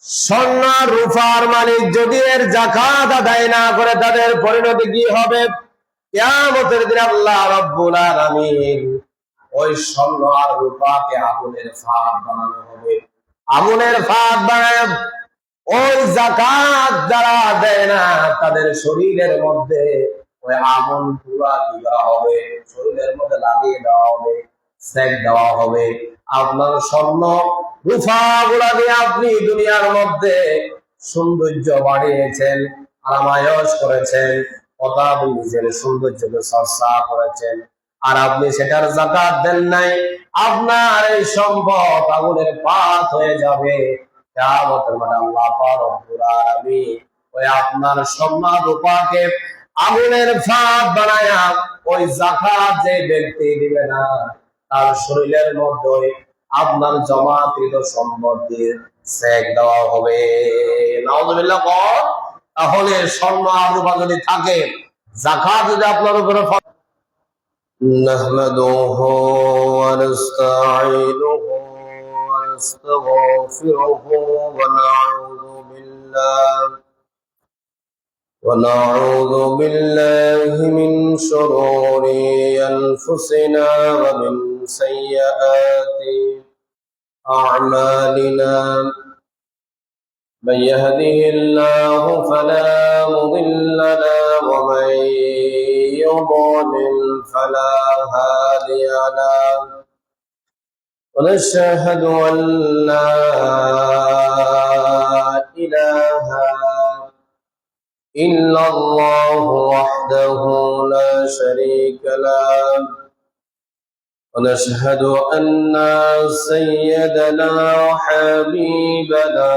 স্বর্ণ রূপার মালিক যদি এর যাকাত আদায় না করে তাদের পরিণতি কি হবে? কিয়ামতের দিন আল্লাহ রাব্বুল আলামিন ওই স্বর্ণ আর রূপাকে আগুনের ফাঁদ বানানো হবে। আগুনের ফাঁদ বানায় ওই যাকাত যারা দেয় না তাদের শরীরের মধ্যে ওই আগুন পুরা দেওয়া হবে, শরীরের মধ্যে লাগিয়ে দেওয়া হবে, সেক দেওয়া হবে। আপনার স্বর্ণ রূপা গুলা দিয়ে আপনি দুনিয়ার মধ্যে সৌন্দর্য বাড়িয়েছেন, আরামায়শ করেছেন, কথা নিজের সৌন্দর্যকে চর্চা করেছেন, আর আপনি সেটার যাকাত দেন নাই, আপনার এই সম্পদ আগুনের পাত হয়ে যাবে। কিয়ামতের মাঠে আল্লাহ পাক রব্বুল আলামিন ওই আপনার স্বর্ণ রূপাকে আগুনের ফাঁদ বানায়া ওই যাকাত যে ব্যক্তি দিবে না তার শরীরের মধ্যে আপনার জমাকৃত সম্পদ দিয়ে সেক দেওয়া হবে। নাউযুবিল্লাহ। তাহলে স্বর্ণ আর রূপা যদি থাকে, যাকাত যদি আপনার উপরে নাহমাদুহু ওয়া নাস্তাঈনুহু ওয়া নাস্তাগফিরুহু ونعوذ بالله من شرور أنفسنا ومن سيئات أعمالنا من يهده الله فلا مضل له ومن يضلل فلا هادي له ونشهد أن لا إله إلا الله وحده لا شريك له ونشهد أن سيدنا وحبيبنا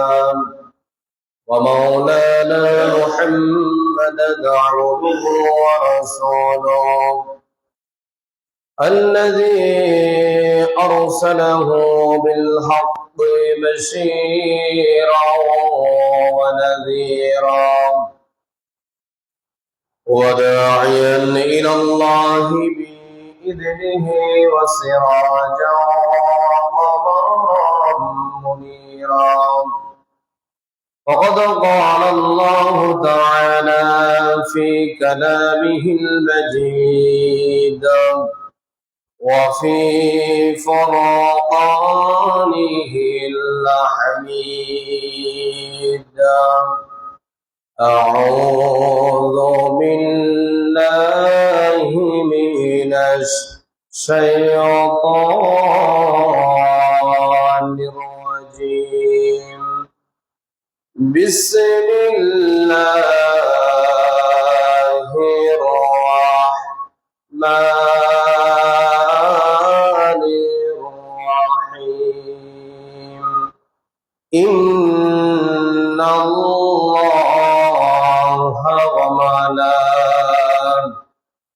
ومولانا محمدا عبده ورسوله الذي أرسله بالحق بشيرا ونذيرا وداعيا إلى الله بإذنه وسراجا منيرا. وقد قال الله تعالى في كلامه المجيد وفي فرقانه الحميد. أعوذ بالله من الشيطان الرجيم. بسم الله الرحمن الرحيم. إن الله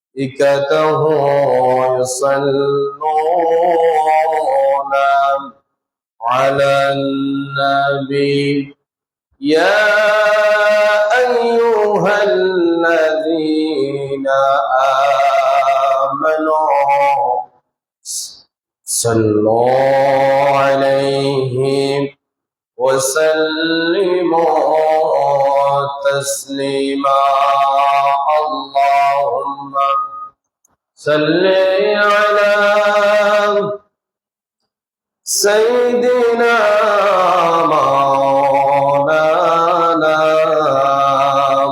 وملائكته يصلون على النبي يا أيها الذين آمنوا صلوا عليه وسلموا تسليما. اللهم صل على سيدنا مولانا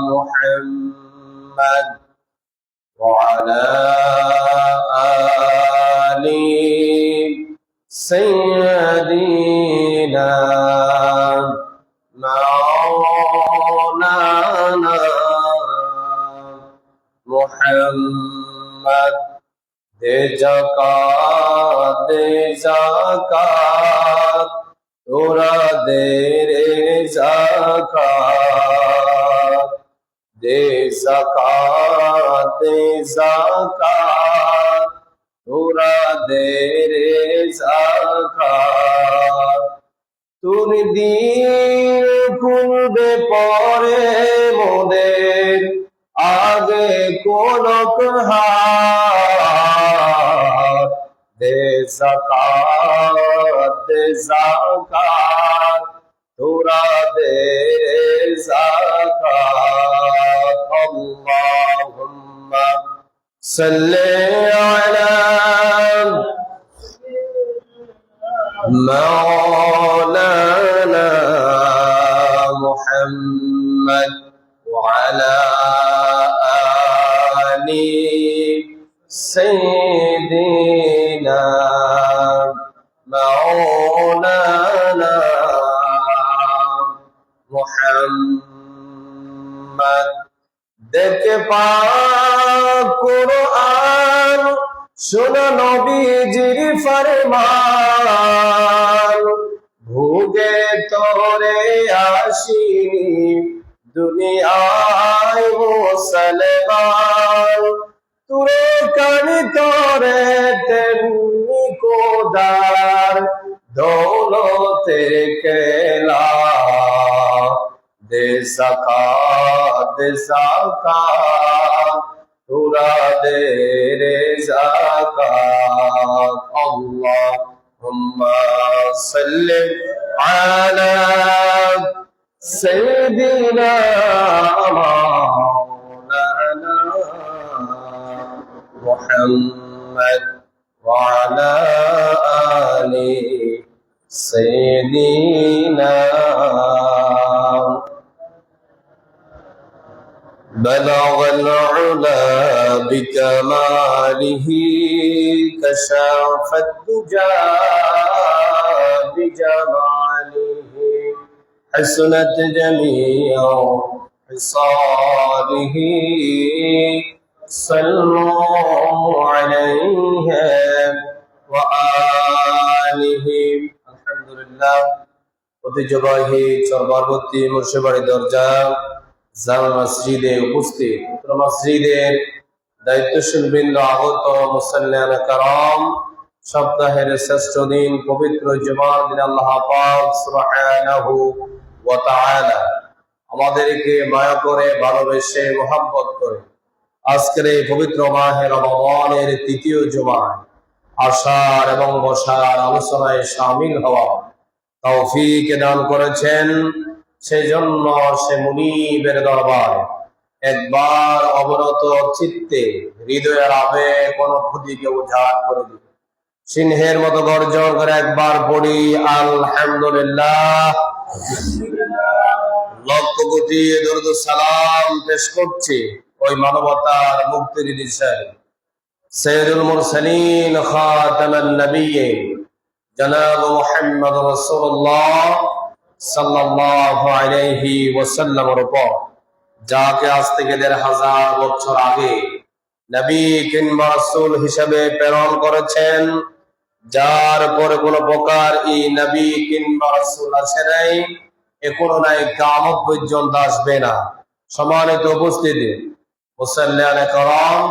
محمد وعلى آل سيدنا مولانا محمد. দে যাকাত তোরা দে রে যাকাত, দে যাকাত তোরা দে রে যাকাত. তোর দিন খুলবে পরে মোদের আগে কোন হাত. দে যাকাত তোরা দে যাকাত আল্লাহুম্মা সাল্লি আলা মাওলানা মুহাম্মদ ওয়া আলা আলি সাইয়্যিদিনা মাওলানা মুহাম্মদ। দেখে পাক কুরআন, শোনো নবীজির ফরমান, ভুগে তোরে আসিনি দুনিয়ায় মুসলমান, তুরে কানি তোরে তেমনি কোদার দৌলতের কেলা দে যাকাত তোরা দে রে যাকাত আল্লাহুম্মা সাল্লি আলা সাইয়্যিদিনা মাওলানা মুহাম্মদ ওয়া আলা আলি সাইয়্যিদিনা। بلغ العلا بكماله كشف الدجى بجماله حسنت جميع خصاله صلوا عليه وآله الحمد لله ঐতিহ্যবাহী চরবারবর্তী মুর্শিদাবাড়ি দরজা জামে মসজিদে উপস্থিত মসজিদের দায়িত্বশীল বৃন্দ, আগত মুসাল্লিয়ান কারাম, সপ্তাহের শ্রেষ্ঠ দিন পবিত্র জুমার দিন আল্লাহ পাক সুবহানাহু ওয়া তাআলা আমাদেরকে মায়া করে, ভালোবেসে, মোহাব্বত করে আজকের এই পবিত্র মাহে রমজানের তৃতীয় জুমায় আসার এবং বসার আলোচনায় শামিল হওয়া তৌফিক দান করেছেন। সেজন্য সে মুনিবের দরবারে একবার অবনত চিত্তে হৃদয়ের আবেগ অনুভূতিকে উজাড় করে দিই। সিংহের মতো গর্জন করে একবার পড়ি আলহামদুলিল্লাহ। লক্ষ কোটি দরুদ সালাম পেশ করছি ওই মানবতার মুক্তির দিশায় সাইয়্যিদুল মুরসালিন খাতামান নবিয়্যিন জনাব মুহাম্মদ রাসূলুল্লাহ সাল্লাল্লাহু আলাইহি ওয়াসাল্লামের উপর, যাকে আজ থেকে ১৫০০ বছর আগে নবী কিংবা রাসূল হিসেবে প্রেরণ করেছেন, যার পরে কোনো প্রকার এই নবী কিংবা রাসূল আসে নাই, এখনো নাই, কিয়ামত পর্যন্ত আসবে না। সম্মানিত উপস্থিতি মুসাল্লিয়ানে কেরাম,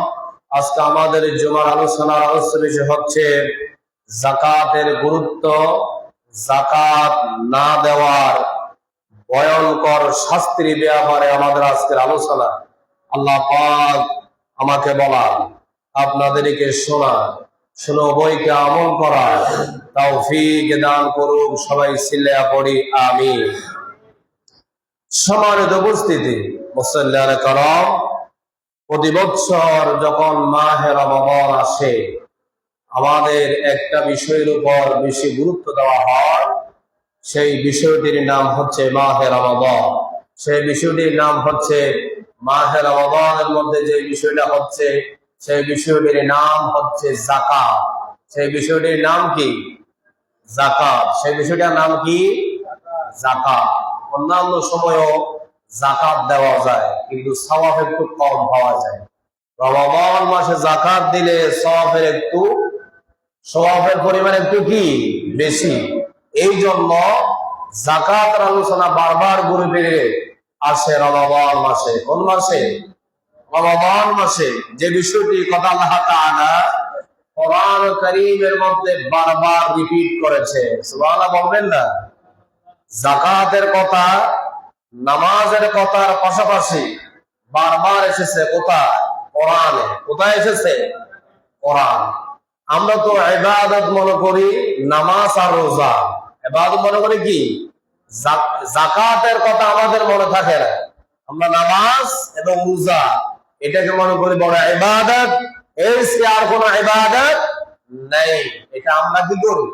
আজকে আমাদের জুমার আলোচনার আলোচ্য বিষয় হচ্ছে যাকাতের গুরুত্ব, যাকাত না দেওয়ার ভয়ঙ্কর শাস্তির ব্যাপারে আমাদের আজকের আলোচনা। আল্লাহ পাক আমাকে বলা, আপনাদেরকে শোনা, শুনো বইকে আমল করা তৌফিক দান করুক। সবাই সিল্লা পড়ি আমিন। সম্মানিত উপস্থিতি মুসাল্লিয়ানে কেরাম, প্রতি বছর যখন মাহে রমজান আসে আমাদের একটা বিষয়ের উপর বেশি গুরুত্ব দেওয়া হয়, সেই বিষয়টির নাম হচ্ছে মাহে রমজান। সেই বিষয়টির নাম হচ্ছে মাহে রমজানের মধ্যে যে বিষয়টা হচ্ছে সেই বিষয়টির নাম হচ্ছে যাকাত। সেই বিষয়টির নাম কি? যাকাত। সেই বিষয়টার নাম কি? যাকাত। অন্যান্য সময়ও যাকাত দেওয়া যায়, কিন্তু সওয়াব একটু কম পাওয়া যায়। রমজান মাসে যাকাত দিলে সওয়াবের পরিমাণ একটু কি বেশি। এই জন্য যাকাতের আলোচনা বারবার ঘুরে ফিরে আসে রমজান মাসে। কোন মাসে? রমজান মাসে। যে বিষয়টি কথা আল্লাহ তাআলা কোরআন কারীমের মধ্যে বারবার রিপিট করেছে, সুবহানাল্লাহ বলবেন না? যাকাতের কথা, নামাজের কথার পাশাপাশি বারবার এসেছে কোথায়? কোরআনে। কোথায় এসেছে? কোরআন। আমরা তো ইবাদত মনে করি নামাজ আর রোজা। ইবাদত মনে করি কি? যাকাতের কথা আমাদের মনে থাকে না, আমরা নামাজ এবং রোজা এটাকে মনে করি বড় ইবাদত, এর চেয়ে আর কোনো ইবাদত নেই, এটা আমরা কি করি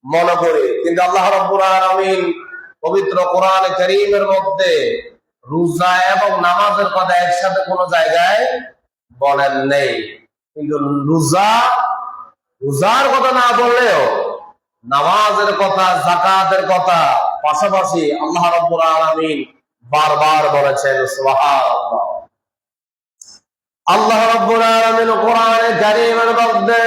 মনে করি। কিন্তু আল্লাহ রাব্বুল আলামিন পবিত্র কোরআনে কারীমের মধ্যে রোজা এবং নামাজের কথা একসাথে কোনো জায়গায় বলেন নেই। কিন্তু রোজার কথা না বললেও নামাজের কথা, যাকাতের কথা পাশাপাশি আল্লাহ রাব্বুল আলামিন বারবার বলেছেন। সুবহানাল্লাহ। আল্লাহ রাব্বুল আলামিন কোরআনে কারীমের মধ্যে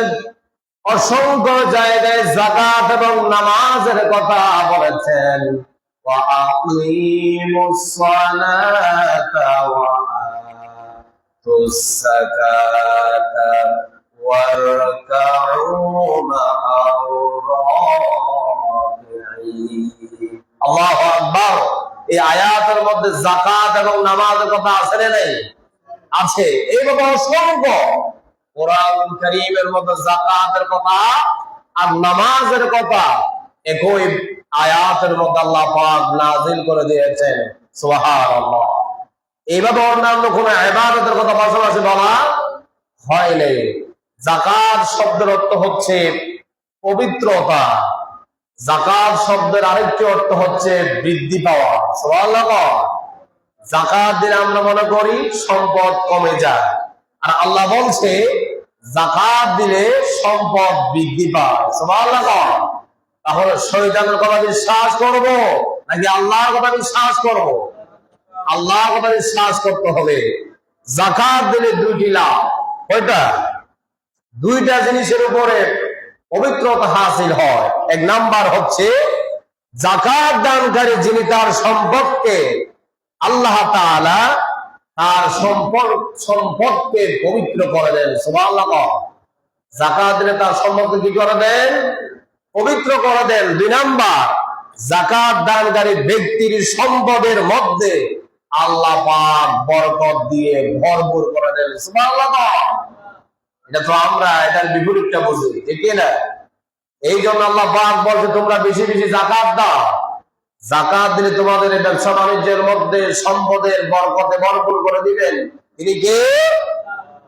অসংখ্য জায়গায় যাকাত এবং নামাজের কথা বলেছেন। ওয়া আকিমুস সালাতা ওয়া আতুস যাকাতা ওয়ারকাউ মা'আর রাকিঈন। আল্লাহু আকবার। এই আয়াতের মধ্যে যাকাত এবং নামাজের কথা আছে না নাই? আছে। এইভাবে অসংখ্য কোরআন কারীমের মধ্যে যাকাতের কথা আর নামাজের কথা একই আয়াতের মধ্যে আল্লাহ পাক নাযিল করে দিয়েছেন। সুবহানাল্লাহ। এইভাবে অন্যান্য কোন ইবাদতের কথা পাশাপাশি বলা হয় নাই। যাকাত শব্দের অর্থ হচ্ছে পবিত্রতা। যাকাত শব্দের আরেকটি অর্থ হচ্ছে বৃদ্ধি পাওয়া। সুবহানাল্লাহ। যাকাত দিলে আমরা মনে করি সম্পদ কমে যায়, আর আল্লাহ বলছে যাকাত দিলে সম্পদ বৃদ্ধি পায়। সুবহানাল্লাহ। তাহলে শয়তানের কথা বিশ্বাস করব নাকি আল্লাহর কথা বিশ্বাস করব? আল্লাহর কথা বিশ্বাস করতে হবে। যাকাত দিলে দুইটি লাভ। কয়টা? দুইটা জিনিসের উপরে পবিত্রতা হাসিল হয়। এক নাম্বার হচ্ছে যাকাত দানকারী যিনি তার সম্পদকে আল্লাহ তাআলা তার সম্পদকে পবিত্র করে দেন। সুবহানাল্লাহ। যাকাত দিলে তার সম্পদকে কি করে দেন? পবিত্র করে দেন। দুই নাম্বার, যাকাত দানকারী ব্যক্তির সম্পদের মধ্যে আল্লাহ পাক বরকত দিয়ে ভরপুর করে দেন। সুবহানাল্লাহ। এটা তো আমরা এটার বিপরীতটা বুঝি, ঠিক না? এই জন্য আল্লাহ পাক বলছে তোমরা বেশি বেশি যাকাত দাও। যাকাত দিলে তোমাদের ব্যবসা বাণিজ্যের মধ্যে সম্পদের বরকতে ভরপুর করে দিবেন। তিনি কে?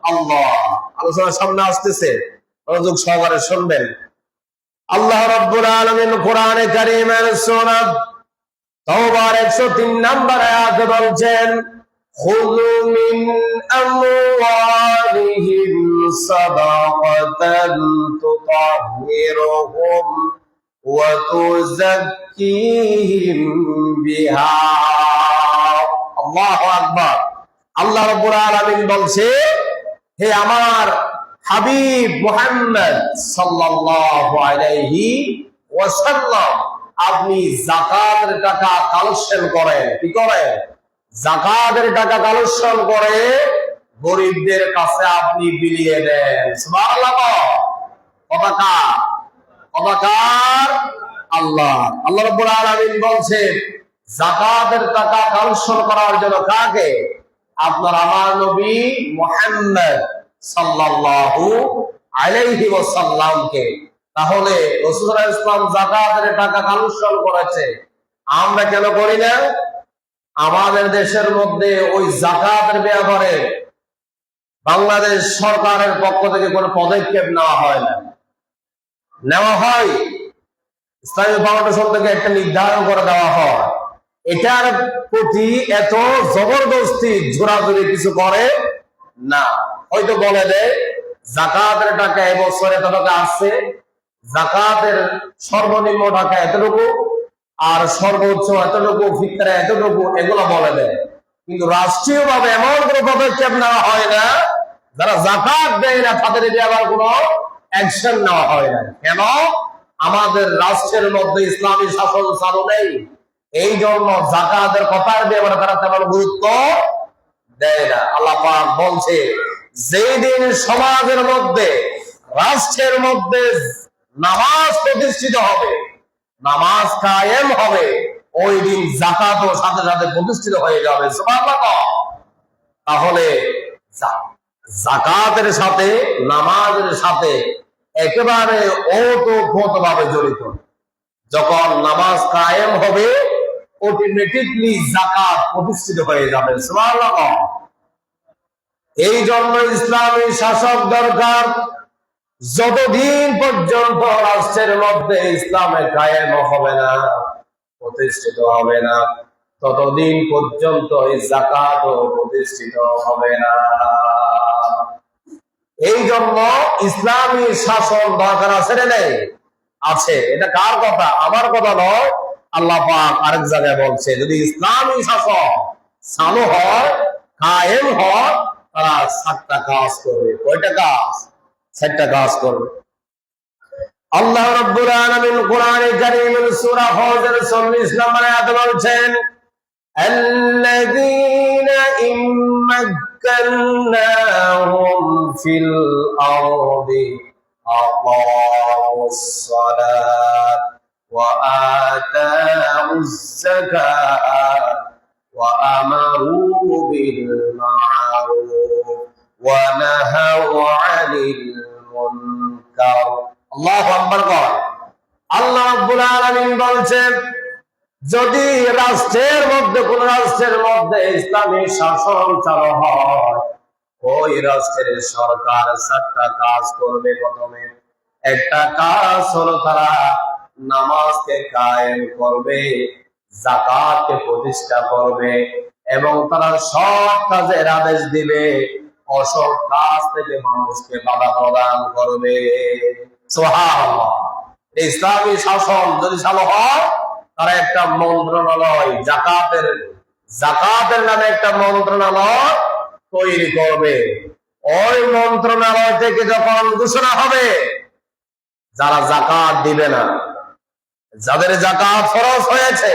আল্লাহ। আলোচনার সামনে আসতেছে, মনোযোগ সহকারে শুনবেন। আল্লাহ রাব্বুল আলামিন কোরআনে কারীমের সূরা তাওবার 103 নম্বর আয়াতে বলছেন, খুযু মিন আমওয়ালিহিম সাদাকাতান তুতাহহিরুহুম ওয়া তুযাক্কিহিম বিহা। আল্লাহু আকবার। আল্লাহ রাব্বুল আলামিন বলছে, হে আমার হাবিব মুহাম্মদ সাল্লাল্লাহু আলাইহি ওয়াসাল্লাম, আপনি যাকাতের টাকা কালেকশন করেন। কি করেন? যাকাতের টাকা কালেকশন করে গরিবদের কাছে আপনি বিলিয়ে দেন। সুবহানাল্লাহ। কথাকার আল্লাহ। আল্লাহ রাব্বুল আলামিন বলছেন যাকাতের টাকা কালেকশন করার জন্য কাকে? আপনার আমার নবী মুহাম্মদ সাল্লাল্লাহু আলাইহি ওয়াসাল্লামকে। তাহলে রাসূল ইসলাম যাকাতের টাকা কালেকশন করেছে, আমরা কেন করি না? আমাদের দেশের মধ্যে ওই যাকাতের ব্যাপারে বাংলাদেশ সরকারের পক্ষ থেকে কোনো পদক্ষেপ নেওয়া হয় না। নেওয়া হয় ইসলামী ফাউন্ডেশন থেকে একটা নির্ধারণ করে দেওয়া হয়, এটার প্রতি এত জবরদস্তি জোরাজুরি কিছু করে না। হয়তো বলে দেয় যাকাতের টাকা এবছর এত টাকা আসছে, যাকাতের সর্বনিম্ন টাকা এতটুকু আর সর্বোচ্চ এতটুকু, ফিতরা এতটুকু, এগুলো বলে দেয়। কিন্তু রাষ্ট্রীয় ভাবে এমন কোনো পদক্ষেপ নেওয়া হয় না, যারা যাকাত দেয় না তাদের আবার কোনো অ্যাকশন নেওয়া হয় না। কেন? আমাদের রাষ্ট্রের মধ্যে ইসলামী শাসন চালু নেই। এই জন্য যাকাতের কথার ব্যাপারে তারা তেমন গুরুত্ব দেয় না। আল্লাহ পাক বলছে যেদিন সমাজের মধ্যে, রাষ্ট্রের মধ্যে নামাজ প্রতিষ্ঠিত হবে, নামাজ কায়েম হবে, ওই দিন যাকাতও সাথে সাথে প্রতিষ্ঠিত হয়ে যাবে। সুবহানাল্লাহ। তাহলে যাকাতের সাথে নামাজের সাথে একেবারে ওতপ্রোতভাবে জড়িত। যখন নামাজ কায়েম হবে অটোমেটিকলি যাকাত প্রতিষ্ঠিত হয়ে যাবে। সুবহানাল্লাহ। এই জন্য ইসলামী শাসক দরকার। যতদিন পর্যন্ত রাষ্ট্রের মধ্যে ইসলামের কায়েম হবে না, প্রতিষ্ঠিত হবে না, ততদিন পর্যন্ত এই যাকাতও প্রতিষ্ঠিত হবে না। এই জন্য ইসলামী শাসন দরকার আছে না নেই? আছে। এটা কার কথা? আমার কথা নয়, আল্লাহ পাক আরেক জায়গায় বলছে, যদি ইসলামী শাসন চালু হয়, কায়েম হয়, তারা 7টা কাজ করবে। কয়টা কাজ? 7টা কাজ করবে। আল্লাহ রাব্বুল আলামিন কোরআনে কারীমের সূরা হজের 40 নম্বর আয়াতে বলছেন, الذين إن مكناهم في الأرض أقاموا الصلاة وآتوا الزكاة وأمروا بالمعروف ونهوا عن المنكر। الله أكبر। আল্লাহ রাব্বুল আলামিন বলছেন, যদি রাষ্ট্রের মধ্যে কোন রাষ্ট্রের মধ্যে ইসলামী শাসন চালু হয়, ওই রাষ্ট্রের সরকার 7টা কাজ করবে। প্রথমে একটা কাজ হলো তারা নামাজকে কায়েম করবে, যাকাতকে প্রতিষ্ঠা করবে এবং তারা সৎ কাজের আদেশ দিবে, অসৎ কাজ থেকে মানুষকে বাধা প্রদান করবে। সুবহানাল্লাহ। ইসলামী শাসন যদি চালু হয়, তারা একটা মন্ত্রণালয়, যাকাতের নামে একটা মন্ত্রণালয় তৈরি করবে। ওই মন্ত্রণালয় থেকে যখন ঘোষণা হবে, যারা যাকাত দিবে না, যাদের যাকাত ফরজ হয়েছে,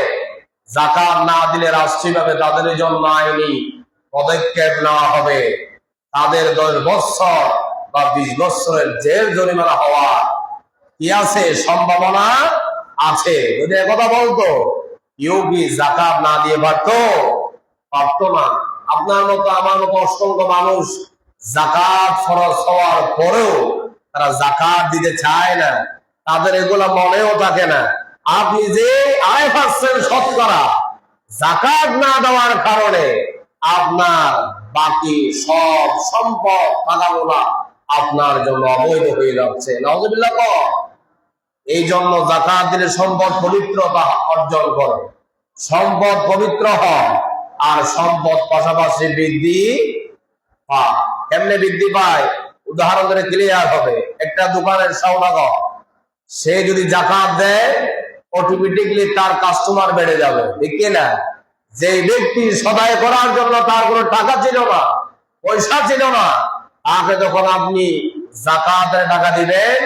যাকাত না দিলে রাষ্ট্রীয়ভাবে তাদের জন্য আইনি পদক্ষেপ নেওয়া হবে। তাদের 10 বছর বা 20 বছরের জেল জরিমানা হওয়া কি আছে? সম্ভাবনা আছে। যদি একথা বলতো, ইউপি যাকাত না দিয়ে পারতো না। আপনার মতো আমার মতো অসংখ্য মানুষ যাকাত ফরজ হওয়ার পরেও তারা যাকাত দিতে চায় না, তাদের এগুলা মনেও থাকে না। আপনি যে আয় পাচ্ছেন শতকরা, যাকাত না দেওয়ার কারণে আপনার বাকি সব সম্পদ টাকাগুলা আপনার জন্য অবৈধ হয়ে যাচ্ছে। নাউযুবিল্লাহ। এই জন্য যাকাত দিলে সম্পদ পবিত্রতা অর্জন করে, সম্পদ পবিত্র হয়, আর সম্পদ পাশাপাশি বৃদ্ধি পায়। কেমনে বৃদ্ধি পায়? উদাহরণ ধরে ক্লিয়ার হবে। একটা দোকানের সওদাগর, সে যদি যাকাত দেয়, অটোমেটিকলি তার কাস্টমার বেড়ে যাবে, ঠিক না? যে ব্যক্তি সদাই করার জন্য তার কোনো টাকা ছিল না, পয়সা ছিল না, তাকে যখন আপনি যাকাতের টাকা দিবেন,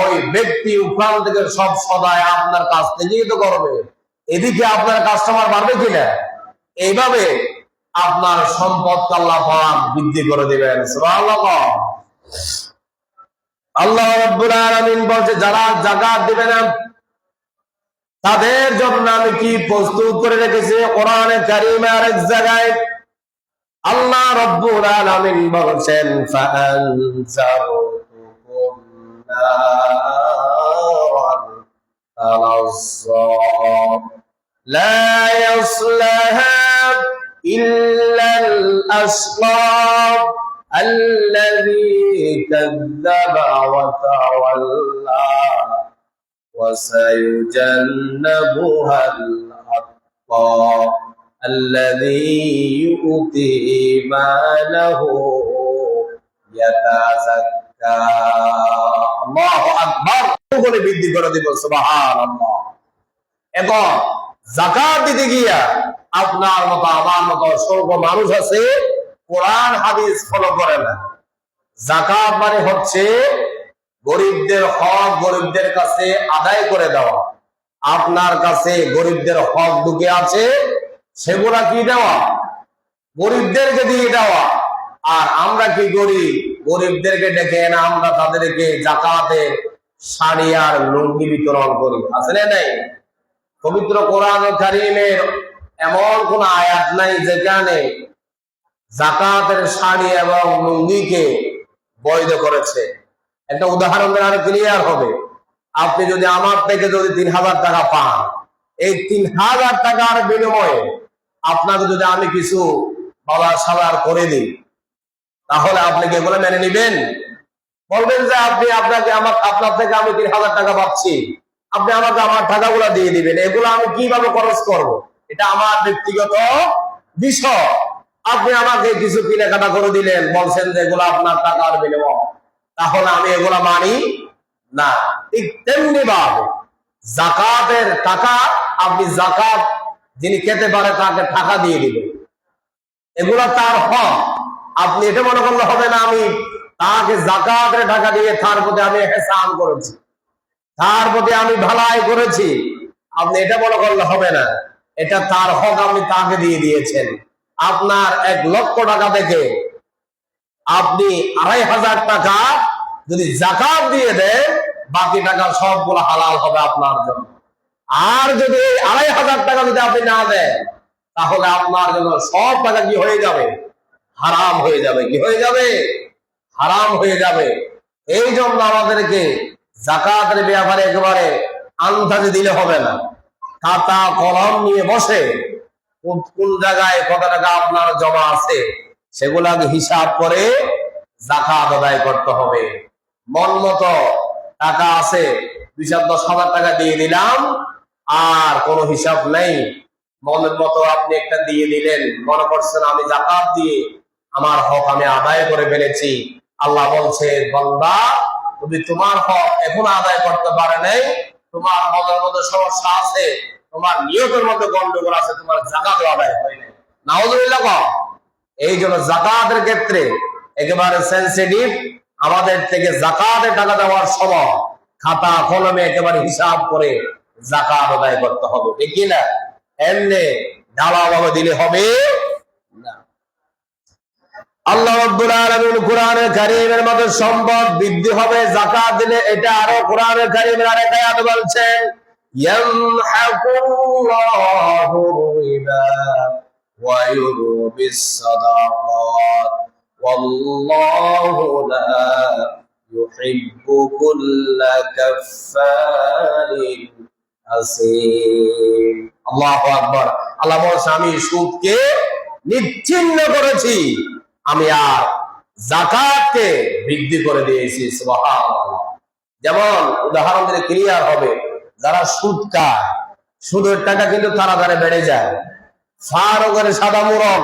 ওই ব্যক্তি ওখান থেকে সব সদাই আপনার কাছ থেকেই তো করবে। এদিকে আপনার কাস্টমার বাড়বে কিনা? এইভাবে আপনার সম্পদ আল্লাহ পাক বৃদ্ধি করে দিবেন। সুবহানাল্লাহ। আল্লাহ রাব্বুল আলামিন বলছে, যারা যাকাত দিবে না তাদের জন্য আমি কি প্রস্তুত করে রেখেছি। কোরআনে কারীমে আরেক জায়গায় আল্লাহ রাব্বুল আলামিন বলছেন, ফাআনজারতুকুম নারান তালাজ্জা লা ইয়াসলাহা ইল্লাল আশকা الذي كذب وتولى وسيجنبها الأتقى الذي يؤتي ماله يتزكى الله أكبر বলে বৃদ্ধি করে দিব। সুবহানাল্লাহ। এবং যাকাত দিতে গিয়া আপনার মতো আমার মতো অসংখ্য মানুষ আছে, কোরআন হাদিস ফলো করে না। যাকাত মানে হচ্ছে গরিবদের হক গরিবদের কাছে আদায় করে দেওয়া। আপনার কাছে গরিবদের হক ঢুকে আছে, সেগুলা কি দেওয়া? গরিবদেরকে দিয়ে দেওয়া। আর আমরা কি করি? গরিবদেরকে ডেকে না আমরা তাদেরকে যাকাতের শাড়ি আর লুঙ্গি বিতরণ করি। আছে না নাই? পবিত্র কোরআন কারীমের এমন কোন আয়াত নাই যেখানে যাকাতের শাড়ি এবং লুঙ্গিকে বৈধ করেছে। একটা উদাহরণ দেন, আর ক্লিয়ার হবে। আপনি যদি আমার থেকে যদি 3000 টাকা পান, এই 3000 টাকার বিনিময়ে আপনাকে যদি আমি কিছু বাজার সাজার করে দিই, তাহলে আপনি কি এগুলো মেনে নেবেন? বলবেন যে আপনার থেকে আমি 3000 টাকা পাচ্ছি, আপনি আমাকে আমার টাকাগুলো দিয়ে দিবেন, এগুলো আমি কিভাবে খরচ করব? এটা আমার ব্যক্তিগত বিষয়। আপনি আমাকে কিছু কেনাকাটা করে দিলেন, বলছেন যে এগুলো আপনার টাকার বিনিময়, তাহলে আমি এগুলো মানি না। ঠিক তেমনি ভাবে যাকাতের টাকা, আপনি যাকাত যিনি খেতে পারে তাকে টাকা দিয়ে দিবেন, এগুলা তার হক। আপনি এটা মনে করলে হবে না আমি তাকে যাকাতের টাকা দিয়ে তার প্রতি আমি ইহসান করেছি, তার প্রতি আমি ভালাই করেছি, আপনি এটা মনে করলে হবে না। এটা তার হক, আপনি তাকে দিয়ে দিয়েছেন। আপনার 1 লক্ষ টাকা থেকে আপনি 2500 টাকা যদি যাকাত দিয়ে দেন, বাকি টাকা সবগুলো হালাল হবে আপনার জন্য। আর যদি 2500 টাকা যদি আপনি না দেন, তাহলে আপনার জন্য সব টাকা কি হয়ে যাবে? হারাম হয়ে যাবে। কি হয়ে যাবে? হারাম হয়ে যাবে। এই জন্য আমাদেরকে যাকাতের ব্যাপারে একেবারে আন্দাজে দিলে হবে না। খাতা কলম নিয়ে বসে কোন জায়গায় কত টাকা আপনার জমা আছে সেগুলাকে হিসাব করে যাকাত আদায় করতে হবে। মন মতো টাকা আছে 2-10,000 টাকা দিয়ে দিলাম, আর কোনো হিসাব নেই, মনের মতো আপনি একটা দিয়ে দিলেন, মনে করছেন আমি যাকাত দিয়ে আমার হক আমি আদায় করে ফেলেছি। আল্লাহ বলছে, বান্দা তুমি তোমার হক এখন আদায় করতে পারে নাই, তোমার মনের মধ্যে সমস্যা আছে, তোমার নিয়তের মধ্যে গন্ডগোল আছে, তোমার যাকাত আদায় হয় নাই। নাউযুবিল্লাহ। এই জন্য যাকাতের ক্ষেত্রে একেবারে সেনসিটিভ। আমাদের থেকে যাকাতের টাকা দেওয়ার সময় খাতা কলমে একেবারে হিসাব করে যাকাত আদায় করতে হবে, ঠিক কিনা? এমনি ঢালাভাবে দিলে হবে না। আল্লাহ রাব্বুল আলামিন কোরআনে কারীমের মধ্যে সম্পদ বৃদ্ধি হবে যাকাত দিলে। এটা আরো কোরআনে কারীমের আরেক আয়াতে বলছেন, ইয়ামহাকুল্লাহু রিবা ওয়া ইউরবিস সাদাকাত ওয়াল্লাহু লা ইউহিব্বু কুল্লা কাফফারিন আসীম। আল্লাহু আকবার। আল্লাহ বলেন, আমি সুদকে নিচ্ছিন্ন করেছি, আমি আর যাকাতকে বৃদ্ধি করে দিয়েছি। সুবহানাল্লাহ। যেমন উদাহরণ দিলে ক্লিয়ার হবে, যারা সুদ খায়, সুদের টাকা কিন্তু তাড়াতাড়ি বেড়ে যায়। ফারুকের সাদা মুরগ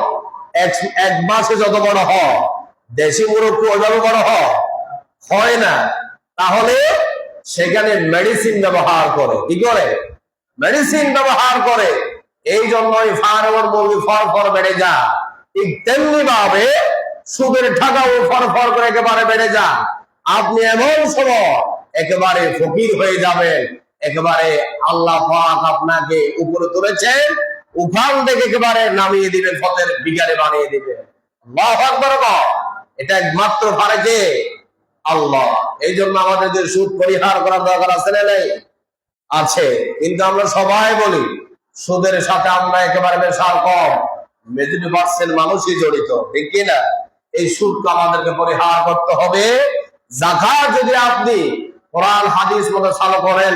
এক মাসে যত বড় হয়, দেশি মুরগ কি ওইভাবে বড় হয় না। তাহলে সেখানে মেডিসিন ব্যবহার করে। কি করে? মেডিসিন ব্যবহার করে। এই জন্যই ফারুকের মুরগি ফর বেড়ে যায়। ঠিক তেমনি ভাবে সুদের টাকাও ফর করে একেবারে বেড়ে যায়। আপনি এমন সময় একেবারে ফকির হয়ে যাবেন, একেবারে আল্লাহ পাক আপনাকে উপরে তুলেছেন, ওখান থেকে একেবারে নামিয়ে দিবেন, ফতের বিগারে বানিয়ে দিবেন। আল্লাহু আকবার। এটা একমাত্র পারে কে? আল্লাহ। এই জন্য আমাদের যে সুদ পরিহার করার দরকার আছে না নেই? আছে। কিন্তু আমরা সবাই বলি সুদের সাথে আমরা একেবারে মেশাল কম, মেজরিটি% মানুষই জড়িত, ঠিক কিনা? এই সুদকে আমাদেরকে পরিহার করতে হবে। যাকাত যদি আপনি কোরআন হাদিস মতো চালু করেন,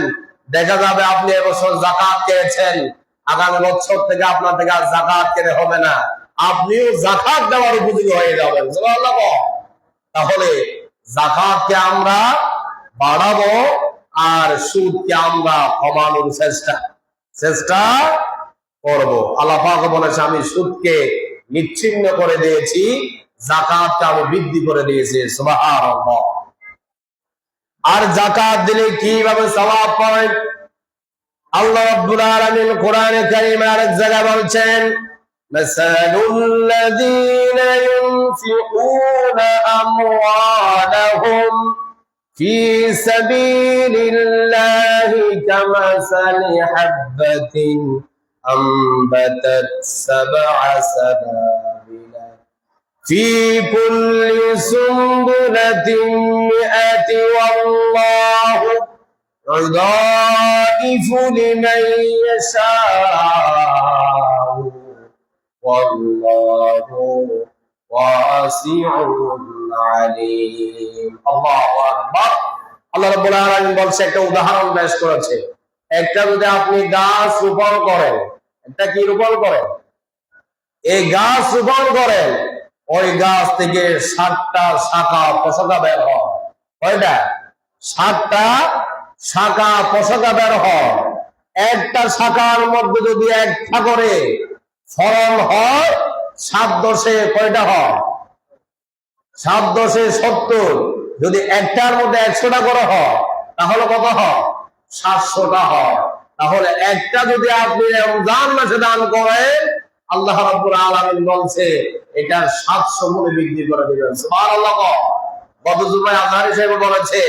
দেখা যাবে আপনি এবছর যাকাত পেয়েছেন, আগামী বছর থেকে আপনার থেকে আর যাকাত কেটে হবে না, আপনিও যাকাত দেওয়ার উপযোগী হয়ে যাবেন। সুবহানাল্লাহ। তাহলে যাকাতকে আমরা বাড়াবো আর সুদকে আমরা কমানোর চেষ্টা করব। আল্লাহ পাক বলেছে, আমি সুদকে নিচ্ছিন্ন করে দিয়েছি, যাকাতকে আমি বৃদ্ধি করে দিয়েছি। সুবহানাল্লাহ। আর যাকাত দিলে কিভাবে সওয়াব পাবেন? আল্লাহ রাব্বুল আলামিন কোরআনে কারীমে আরেক জায়গায় বলছেন, মাসালুল লাযীনা ইউনফিকুনা আমওয়ালাহুম ফি সাবিলিল্লাহি কামাসালি হাববাতিন আমবাতাত সাবআ সানাবিলা ফি কুল্লি সুনবুলাতিন মিআতি ওয়াল্লাহু يضاعف لمن يشاء والله واسع عليم। আল্লাহু আকবার। আল্লাহ রাব্বুল আলামিন বলছে, একটা উদাহরণ পেশ করেছে, একটা যদি আপনি গাছ রোপণ করেন, একটা কি রোপণ করেন, এই গাছ রোপণ করেন, ওই গাছ থেকে 7টা শাখা প্রশাখা বের হয়। কয়টা? 7টা শাখা প্রশাখা বের হয়। একটা শাখার মধ্যে যদি একটা করে ফলন হয়, 7 দশে কয়টা হয়? 7 দশে 70। যদি একটার মধ্যে 100টা করে হয়, তাহলে কত হয়? 700টা হয়। তাহলে একটা যদি আপনি রমজান মাসে দান করেন, আল্লাহ রাব্বুল আলামিন বলছে এটা 700 গুণে বৃদ্ধি করে দিবেন। সুবহানাল্লাহ। বদরুল আজহারী সাহেব বলেছে,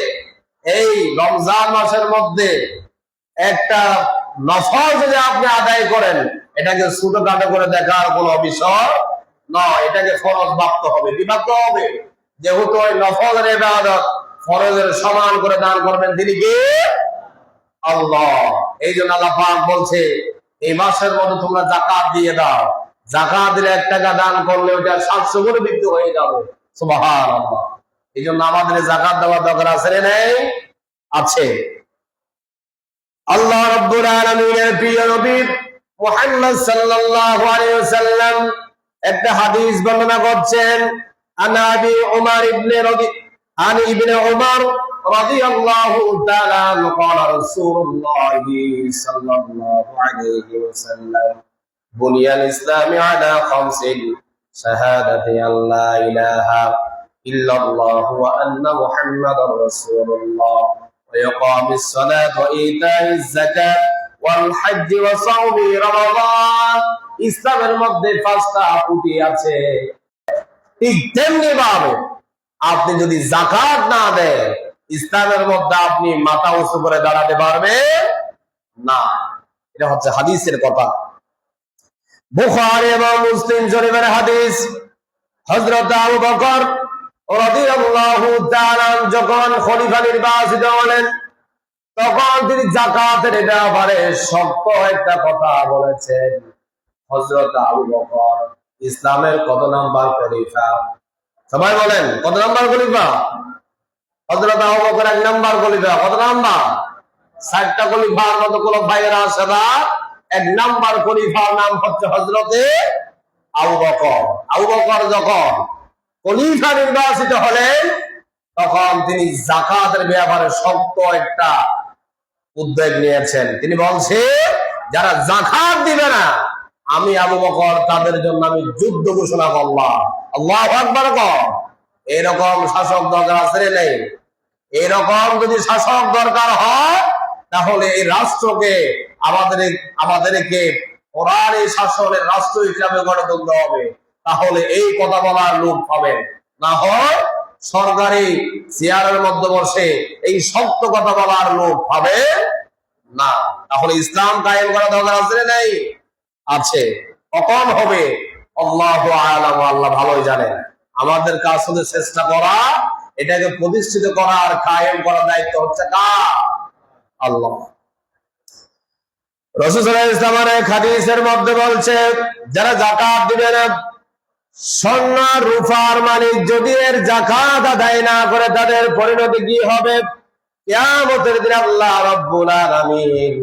এই রমজান মাসের মধ্যে একটা নফল যদি আপনি আদায় করেন, এটাকে ছোটখাটো করে দেখার কোনো বিষয় নয়, এটাকে ফরজ ভাবতে হবে। কি ভাবতে হবে? যেহেতু ওই নফলের ইবাদত ফরজের সমান করে দান করবেন তিনি কে? আল্লাহ। এই জন্য আল্লাহ পাক বলছে এই মাসের মধ্যে তোমরা যাকাত দিয়ে দাও। যাকাত দিলে 1 টাকা দান করলে ওটা 700 গুণে বৃদ্ধি হয়ে যাবে। সুবহানাল্লাহ। এই জন্য আমাদের যাকাত দেওয়ার দরকার আছে না নেই? আছে। আল্লাহ রাব্বুল আলামিনের প্রিয় নবী মুহাম্মদ সাল্লাল্লাহু আলাইহি ওয়াসাল্লাম একটা হাদিস বর্ণনা করছেন। আনা আবি উমর ইবনে উমর রাদিয়াল্লাহু তাআলা قال رسول الله صلى الله عليه وسلم بني الإسلام على 5 شهادة أن لا إله إلا الله وأن محمدا رسول الله ويقام الصلاة وإيتاء الزكاة والحج وصوم رمضان। ইসলামের মধ্যে 5টা খুঁটি আছে। ঠিক তেমনি ভাবে আপনি যদি যাকাত না দেন, ইসলামের মধ্যে আপনি মাথা উঁচু করে দাঁড়াতে পারবেন না। এটা হচ্ছে হাদিসের কথা। বুখারী এবং মুসলিম শরীফের হাদিস। হযরত আবু বকর রাদিয়াল্লাহু তাআলা যখন খলিফা নির্বাচিত হলেন, তখন তিনি যাকাতের ব্যাপারে শক্ত একটা কথা বলেছেন। হযরত আবু বকর ইসলামের কত নাম্বার খলিফা? সবাই বলেন, কত নাম্বার খলিফা? হযরত আবু বকর 1 নাম্বার খলিফা। কত নাম্বার? 4টা খলিফার মতো কোন ভাইয়েরা আছে না? 1 নাম্বার খলিফার নাম হচ্ছে হযরতে আবু বকর। আবু বকর যখন খলিফা নির্বাচিত হলেন, তখন তিনি যাকাতের ব্যাপারে শক্ত একটা উদ্যোগ নিয়েছেন। তিনি বলছে যারা যাকাত দিবে না, আমি আবু বকর তাদের জন্য আমি যুদ্ধ ঘোষণা করলাম। আল্লাহু আকবার। এরকম শাসক দরকার আছে নেই? এরকম যদি শাসক দরকার হয়, তাহলে এই রাষ্ট্রকে আমাদেরকে কোরআনের শাসনের রাষ্ট্র হিসাবে গড়ে তুলতে হবে। তাহলে এই কথা বলার লোক পাবেন, না হয় সরকারি চেয়ারের মধ্যে বসে এই শক্ত কথা বলার লোক পাবে না। তাহলে ইসলাম কায়েম করা দরকার আছে না নেই? আছে। কখন হবে আল্লাহু আ'লাম, আল্লাহ ভালোই জানেন। আমাদের কাজ হচ্ছে চেষ্টা করা, এটাকে প্রতিষ্ঠিত করা আর কায়েম করার দায়িত্ব হচ্ছে কার? আল্লাহ। রাসূল সাল্লাল্লাহু আলাইহি ওয়াসাল্লাম এক হাদিসের মধ্যে বলছে, যারা যাকাত দিবে না, স্বর্ণ রূপার মালিক যদি এর যাকাত আদায় না করে, তাদের পরিণতি কি হবে? কিয়ামতের দিন আল্লাহ রাব্বুল আলামিন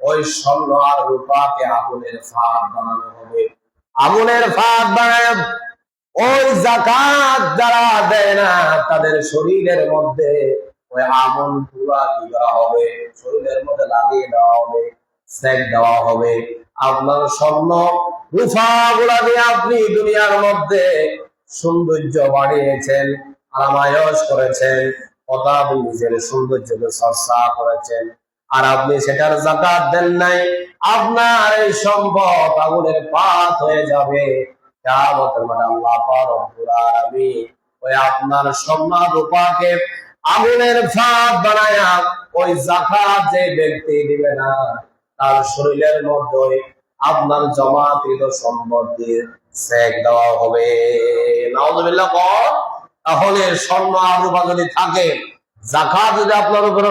ওই স্বর্ণ আর রূপাকে আগুনের ফাঁদ বানানো হবে। আগুনের ফাঁদ বানায় ওই যাকাত যারা দেয় না, তাদের শরীরের মধ্যে ওই আগুন পুরা কি করা হবে? শরীরের মধ্যে লাগিয়ে দেওয়া হবে, সেক দেওয়া হবে। আপনার স্বর্ণ রূপা গুলা দিয়ে আপনি দুনিয়ার মধ্যে সৌন্দর্য বাড়িয়েছেন, আরামায়েশ করেছেন, কথা নিজের সৌন্দর্যকে চর্চা করেছেন, আর আপনি সেটার যাকাত দেন নাই, আপনার এই সম্পদ আগুনের পাত হয়ে যাবে। কিয়ামতের মাঠে আল্লাহ পাক রব্বুল আলামিন ওই আপনার স্বর্ণ রূপাকে আগুনের ফাঁদ বানায়া ওই যাকাত যে ব্যক্তি দিবে না, তার শরীরের মধ্যে আপনার জমাকৃত সম্পদ দিয়ে সেক দেওয়া হবে। নাউযুবিল্লাহ। তাহলে স্বর্ণ আর রূপা যদি থাকে, যাকাত যদি আপনার উপরে